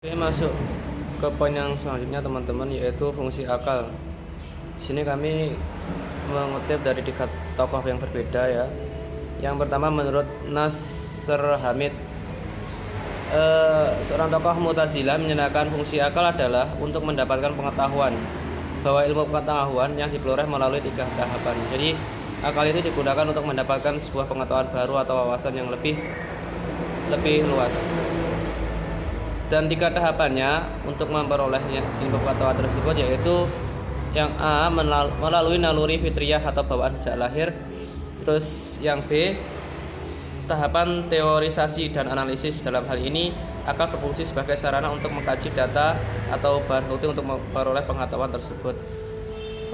Oke, masuk ke poin yang selanjutnya teman-teman, yaitu fungsi akal. Di sini kami mengutip dari tiga tokoh yang berbeda ya. Yang pertama menurut Nasr Hamid, seorang tokoh Mu'tazilah menyatakan fungsi akal adalah untuk mendapatkan pengetahuan, bahwa ilmu pengetahuan yang diperoleh melalui tiga tahapan. Jadi akal itu digunakan untuk mendapatkan sebuah pengetahuan baru atau wawasan yang lebih luas. Dan tiga tahapannya untuk memperolehnya ilmu pengetahuan tersebut, yaitu yang A, melalui naluri fitriyah atau bawaan sejak lahir. Terus yang B, tahapan teorisasi dan analisis. Dalam hal ini akal berfungsi sebagai sarana untuk mengkaji data atau bahan bukti untuk memperoleh pengetahuan tersebut.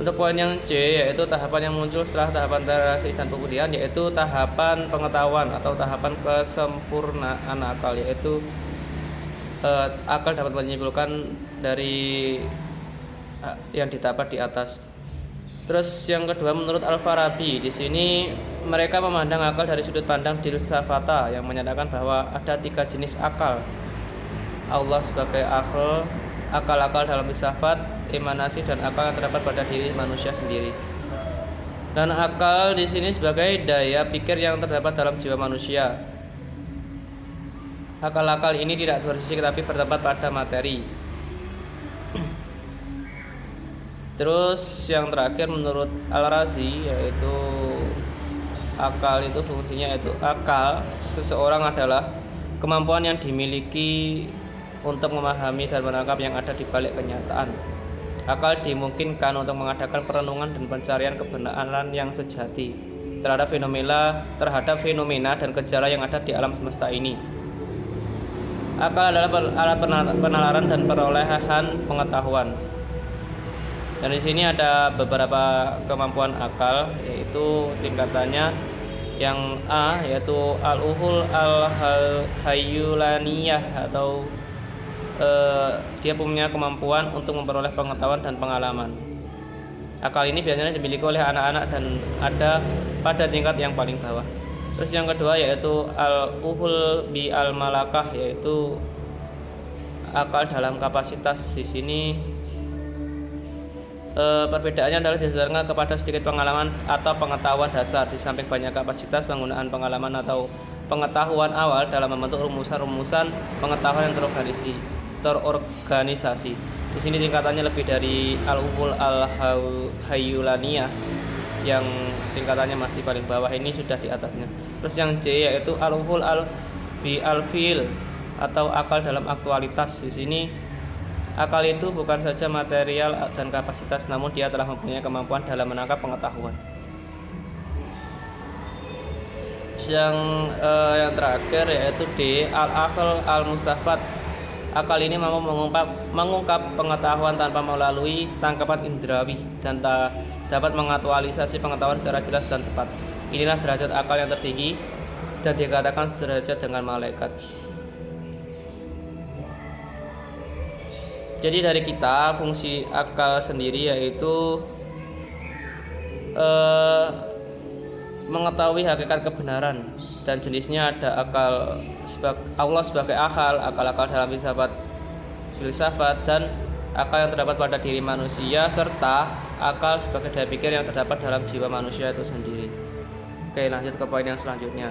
Untuk poin yang C, yaitu tahapan yang muncul setelah tahapan teorisasi dan pembuktian, yaitu tahapan pengetahuan atau tahapan kesempurnaan akal, yaitu akal dapat menyimpulkan dari yang didapat di atas. Terus yang kedua menurut Al-Farabi, di sini mereka memandang akal dari sudut pandang filsafata yang menyatakan bahwa ada tiga jenis akal. Allah sebagai akal dalam filsafat, emanasi, dan akal yang terdapat pada diri manusia sendiri. Dan akal di sini sebagai daya pikir yang terdapat dalam jiwa manusia. Akal-akal ini tidak bersisik tapi bertempat pada materi. Terus yang terakhir menurut Al-Razi, yaitu akal itu fungsinya yaitu akal seseorang adalah kemampuan yang dimiliki untuk memahami dan menangkap yang ada di balik kenyataan. Akal dimungkinkan untuk mengadakan perenungan dan pencarian kebenaran yang sejati terhadap fenomena dan gejala yang ada di alam semesta ini. Akal adalah alat penalaran dan perolehan pengetahuan. Dan di sini ada beberapa kemampuan akal, yaitu tingkatannya. Yang A, yaitu al-uhul al-hayyulaniyah atau dia punya kemampuan untuk memperoleh pengetahuan dan pengalaman. Akal ini biasanya dimiliki oleh anak-anak dan ada pada tingkat yang paling bawah. Terus yang kedua yaitu al-uhul bi al-malakah, yaitu akal dalam kapasitas. Di sini perbedaannya adalah didasarkan kepada sedikit pengalaman atau pengetahuan dasar, di samping banyak kapasitas penggunaan pengalaman atau pengetahuan awal dalam membentuk rumusan-rumusan pengetahuan yang terorganisasi. Di sini tingkatannya lebih dari al-uhul al-hayyulaniyah yang tingkatannya masih paling bawah, ini sudah di atasnya. Terus yang C yaitu al-uhul al-fi'il atau akal dalam aktualitas. Di sini akal itu bukan saja material dan kapasitas, namun dia telah mempunyai kemampuan dalam menangkap pengetahuan. Yang terakhir yaitu D, al-aql al-mustafad. Akal ini mampu mengungkap pengetahuan tanpa melalui tangkapan indrawi dan dapat mengaktualisasi pengetahuan secara jelas dan tepat. Inilah derajat akal yang tertinggi dan dikatakan sederajat dengan malaikat. Jadi dari kita fungsi akal sendiri yaitu mengetahui hakikat kebenaran, dan jenisnya ada akal Allah sebagai akal dalam filsafat, dan akal yang terdapat pada diri manusia, serta akal sebagai daya pikir yang terdapat dalam jiwa manusia itu sendiri. Oke, lanjut ke poin yang selanjutnya.